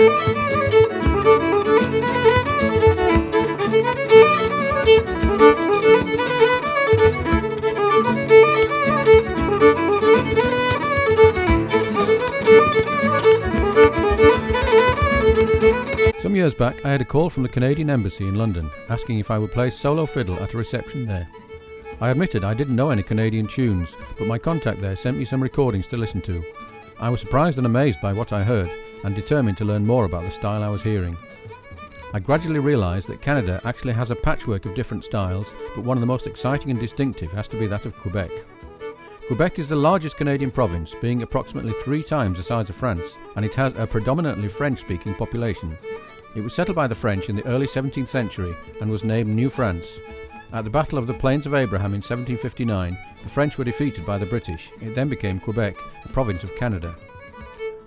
Some years back I had a call from the Canadian Embassy in London asking if I would play solo fiddle at a reception there. I admitted I didn't know any Canadian tunes, but my contact there sent me some recordings to listen to. I was surprised and amazed by what I heard and determined to learn more about the style I was hearing. I gradually realised that Canada actually has a patchwork of different styles, but one of the most exciting and distinctive has to be that of Quebec. Quebec is the largest Canadian province, being approximately 3 times the size of France, and it has a predominantly French-speaking population. It was settled by the French in the early 17th century and was named New France. At the Battle of the Plains of Abraham in 1759, the French were defeated by the British. It then became Quebec, a province of Canada.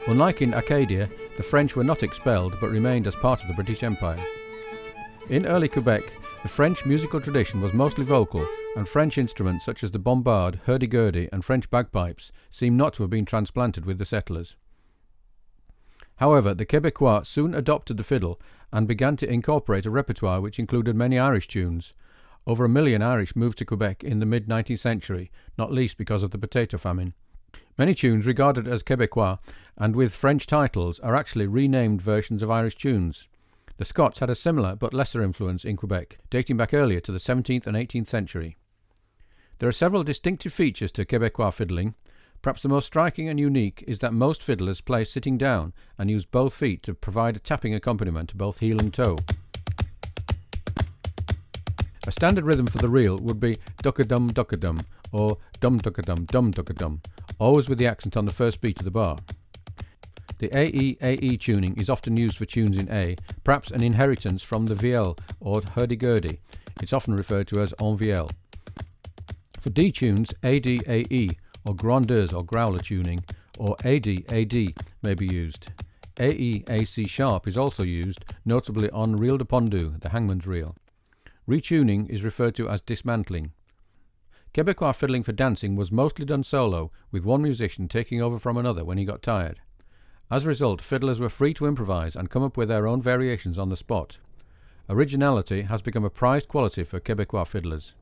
Unlike in Acadia, the French were not expelled but remained as part of the British Empire. In early Quebec, the French musical tradition was mostly vocal, and French instruments such as the bombard, hurdy-gurdy and French bagpipes seem not to have been transplanted with the settlers. However, the Quebecois soon adopted the fiddle and began to incorporate a repertoire which included many Irish tunes. Over 1 million Irish moved to Quebec in the mid-19th century, not least because of the potato famine. Many tunes regarded as Quebecois and with French titles are actually renamed versions of Irish tunes. The Scots had a similar but lesser influence in Quebec, dating back earlier to the 17th and 18th century. There are several distinctive features to Quebecois fiddling. Perhaps the most striking and unique is that most fiddlers play sitting down and use both feet to provide a tapping accompaniment to both heel and toe. A standard rhythm for the reel would be duck-a-dum or dum-duck-a-dum, always with the accent on the first beat of the bar. The Aea tuning is often used for tunes in A, perhaps an inheritance from the vielle or hurdy-gurdy. It's often referred to as en vielle. For D tunes, AD-AE or grandeurs or growler tuning, or AD-AD may be used. AE-AC sharp is also used, notably on reel de pendu, the hangman's reel. Retuning is referred to as dismantling. Quebecois fiddling for dancing was mostly done solo, with one musician taking over from another when he got tired. As a result, fiddlers were free to improvise and come up with their own variations on the spot. Originality has become a prized quality for Quebecois fiddlers.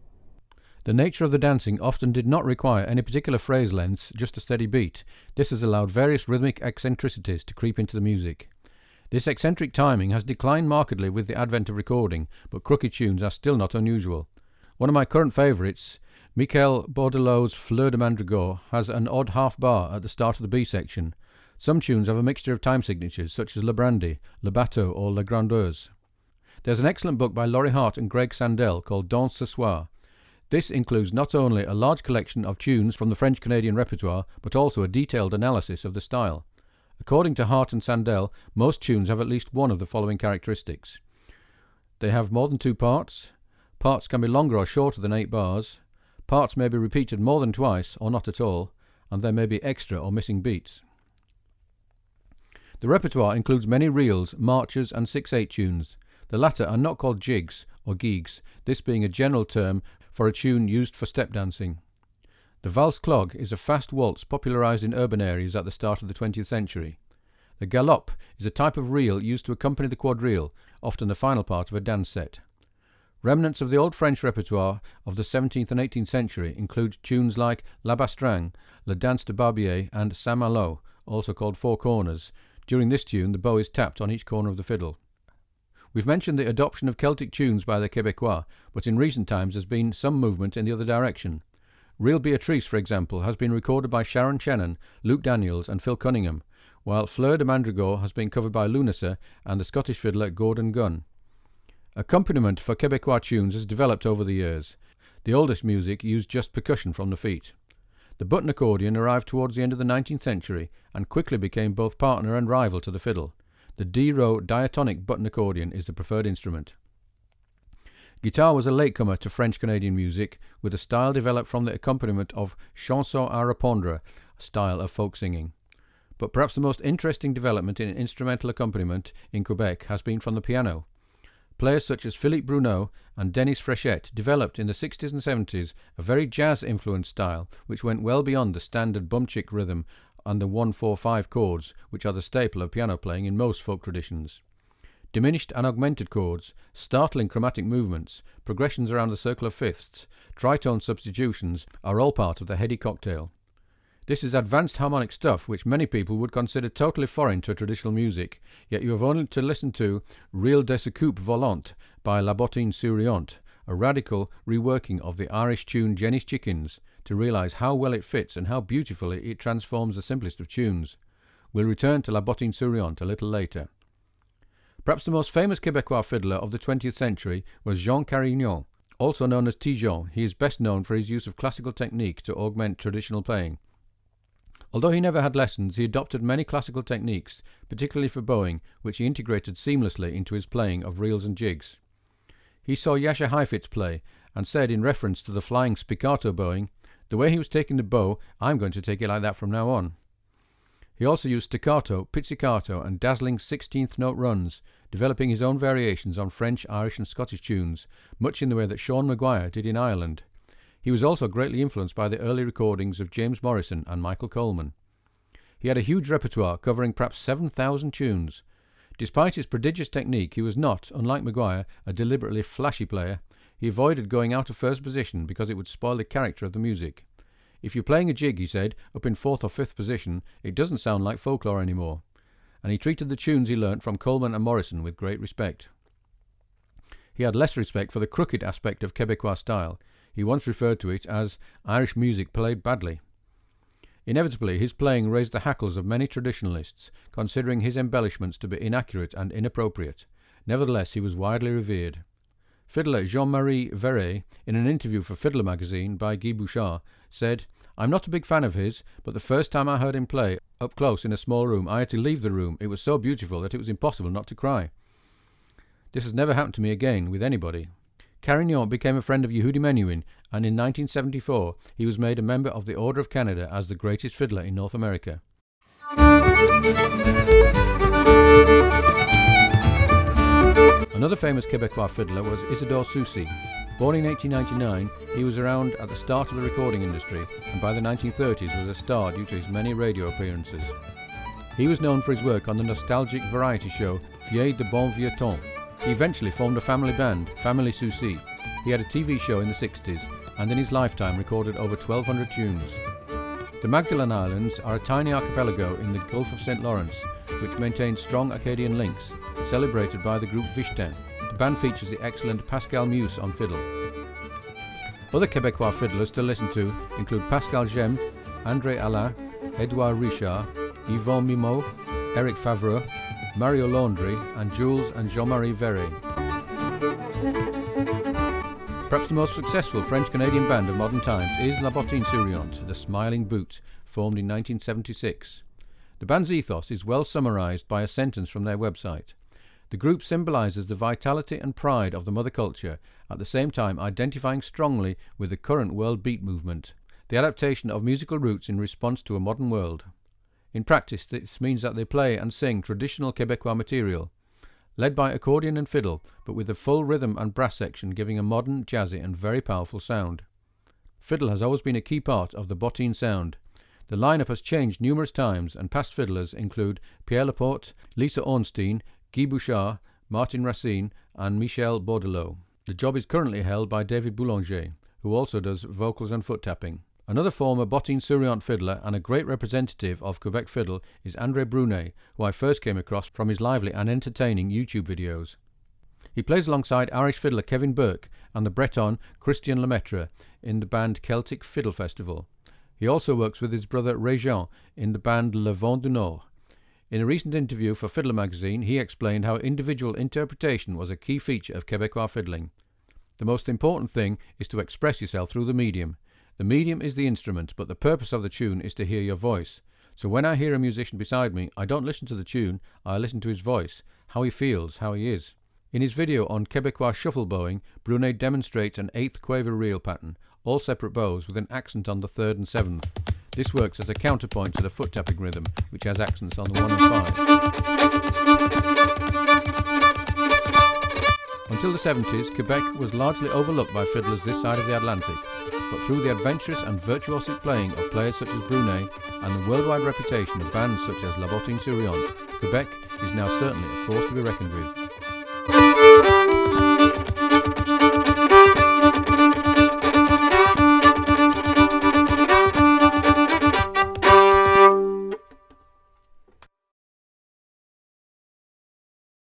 The nature of the dancing often did not require any particular phrase lengths, just a steady beat. This has allowed various rhythmic eccentricities to creep into the music. This eccentric timing has declined markedly with the advent of recording, but crooked tunes are still not unusual. One of my current favourites, Mikhail Bordello's Fleur de Mandrago, has an odd half bar at the start of the B section. Some tunes have a mixture of time signatures such as Le Brandy, Le Bateau or La Grandeuse. There's an excellent book by Laurie Hart and Greg Sandell called Danse ce soir. This includes not only a large collection of tunes from the French-Canadian repertoire, but also a detailed analysis of the style. According to Hart and Sandell, most tunes have at least one of the following characteristics. They have more than 2 parts. Parts can be longer or shorter than 8 bars. Parts may be repeated more than twice or not at all, and there may be extra or missing beats. The repertoire includes many reels, marches and 6/8 tunes. The latter are not called jigs or gigs, this being a general term for a tune used for step dancing. The valse clog is a fast waltz popularised in urban areas at the start of the 20th century. The galop is a type of reel used to accompany the quadrille, often the final part of a dance set. Remnants of the old French repertoire of the 17th and 18th century include tunes like La Bastringue, Le Danse de Barbier and Saint-Malo, also called Four Corners. During this tune, the bow is tapped on each corner of the fiddle. We've mentioned the adoption of Celtic tunes by the Quebecois, but in recent times there's been some movement in the other direction. Real Beatrice, for example, has been recorded by Sharon Shannon, Luke Daniels and Phil Cunningham, while Fleur de Mandrago has been covered by Lunacer and the Scottish fiddler Gordon Gunn. Accompaniment for Quebecois tunes has developed over the years. The oldest music used just percussion from the feet. The button accordion arrived towards the end of the 19th century and quickly became both partner and rival to the fiddle. The D-row diatonic button accordion is the preferred instrument. Guitar was a latecomer to French-Canadian music, with a style developed from the accompaniment of chanson à répondre, a style of folk singing. But perhaps the most interesting development in instrumental accompaniment in Quebec has been from the piano. Players such as Philippe Brunei and Denis Frechette developed in the 60s and 70s a very jazz-influenced style which went well beyond the standard bum-chick rhythm and the 1-4-5 chords, which are the staple of piano playing in most folk traditions. Diminished and augmented chords, startling chromatic movements, progressions around the circle of fifths, tritone substitutions are all part of the heady cocktail. This is advanced harmonic stuff which many people would consider totally foreign to traditional music, yet you have only to listen to Reel de Secoupe Volante by La Bottine Souriante, a radical reworking of the Irish tune Jenny's Chickens, to realise how well it fits and how beautifully it transforms the simplest of tunes. We'll return to La Bottine Souriante a little later. Perhaps the most famous Quebecois fiddler of the 20th century was Jean Carrigno, also known as T-Jean. He is best known for his use of classical technique to augment traditional playing. Although he never had lessons, he adopted many classical techniques, particularly for bowing, which he integrated seamlessly into his playing of reels and jigs. He saw Jascha Heifetz play, and said in reference to the flying spiccato bowing, "The way he was taking the bow, I'm going to take it like that from now on." He also used staccato, pizzicato and dazzling 16th note runs, developing his own variations on French, Irish and Scottish tunes, much in the way that Sean Maguire did in Ireland. He was also greatly influenced by the early recordings of James Morrison and Michael Coleman. He had a huge repertoire covering perhaps 7,000 tunes. Despite his prodigious technique, he was not, unlike Maguire, a deliberately flashy player. He avoided going out of first position because it would spoil the character of the music. "If you're playing a jig," he said, "up in 4th or 5th position, it doesn't sound like folklore anymore." And he treated the tunes he learnt from Coleman and Morrison with great respect. He had less respect for the crooked aspect of Quebecois style. He once referred to it as Irish music played badly. Inevitably, his playing raised the hackles of many traditionalists, considering his embellishments to be inaccurate and inappropriate. Nevertheless, he was widely revered. Fiddler Jean-Marie Verray, in an interview for Fiddler magazine by Guy Bouchard, said, "I'm not a big fan of his, but the first time I heard him play, up close in a small room, I had to leave the room. It was so beautiful that it was impossible not to cry. This has never happened to me again with anybody." Carrigno became a friend of Yehudi Menuhin, and in 1974 he was made a member of the Order of Canada as the greatest fiddler in North America. Another famous Quebecois fiddler was Isidor Soucy. Born in 1899, he was around at the start of the recording industry, and by the 1930s was a star due to his many radio appearances. He was known for his work on the nostalgic variety show Vieille de Bon Vieux Temps. He eventually formed a family band, Family Soucy. He had a TV show in the 60s, and in his lifetime recorded over 1,200 tunes. The Magdalen Islands are a tiny archipelago in the Gulf of St. Lawrence, which maintains strong Acadian links, celebrated by the group Vichtin. The band features the excellent Pascal Muse on fiddle. Other Quebecois fiddlers to listen to include Pascal Gemme, André Alain, Edouard Richard, Yvon Mimot, Eric Favreau, Mario Laundry, and Jules and Jean-Marie Verray. Perhaps the most successful French-Canadian band of modern times is La Bottine Souriante, the Smiling Boot, formed in 1976. The band's ethos is well summarised by a sentence from their website. The group symbolises the vitality and pride of the mother culture, at the same time identifying strongly with the current world beat movement, the adaptation of musical roots in response to a modern world. In practice, this means that they play and sing traditional Quebecois material, led by accordion and fiddle, but with a full rhythm and brass section giving a modern, jazzy and very powerful sound. Fiddle has always been a key part of the Bottine sound. The lineup has changed numerous times, and past fiddlers include Pierre Laporte, Lisa Ornstein, Guy Bouchard, Martin Racine and Michel Bordello. The job is currently held by David Boulanger, who also does vocals and foot tapping. Another former Bottine Souriante fiddler and a great representative of Quebec fiddle is André Brunei, who I first came across from his lively and entertaining YouTube videos. He plays alongside Irish fiddler Kevin Burke and the Breton Christian Lemaitre in the band Celtic Fiddle Festival. He also works with his brother Régent in the band Le Vent du Nord. In a recent interview for Fiddler magazine, he explained how individual interpretation was a key feature of Quebecois fiddling. The most important thing is to express yourself through the medium. The medium is the instrument, but the purpose of the tune is to hear your voice. So when I hear a musician beside me, I don't listen to the tune, I listen to his voice, how he feels, how he is. In his video on Quebecois shuffle bowing, Brunei demonstrates an 8th quaver reel pattern, all separate bows with an accent on the 3rd and 7th. This works as a counterpoint to the foot tapping rhythm, which has accents on the 1 and 5. Until the 70s, Quebec was largely overlooked by fiddlers this side of the Atlantic, but through the adventurous and virtuosic playing of players such as Brunei, and the worldwide reputation of bands such as La Bottine-sur-Yon, Quebec is now certainly a force to be reckoned with.